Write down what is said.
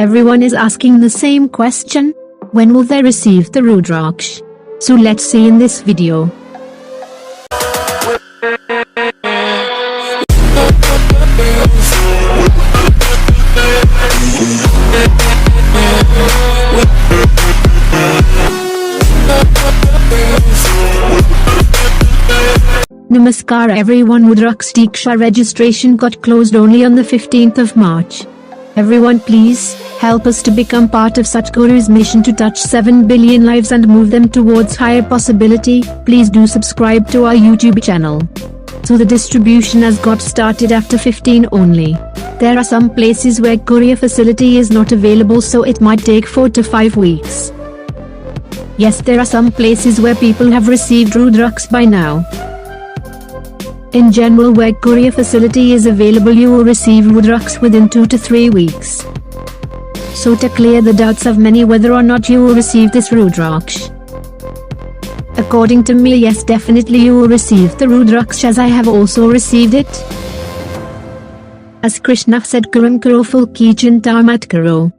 Everyone is asking the same question. When will they receive the rudraksh? So let's see in this video. Namaskaram everyone. Rudraksha Diksha registration got closed only on the 15th of March. Everyone please, help us to become part of Sadhguru's mission to touch 7 billion lives and move them towards higher possibility. Please do subscribe to our YouTube channel. So the distribution has got started after 15 only. There are some places where courier facility is not available, so it might take 4 to 5 weeks. Yes, there are some places where people have received rudraksh by now. In general, where courier facility is available, you will receive rudraksh within 2 to 3 weeks. So to clear the doubts of many whether or not you will receive this rudraksh, according to me, yes, definitely you will receive the rudraksh, as I have also received it. As Krishna said, Karam karo ful ki chinta mat karo.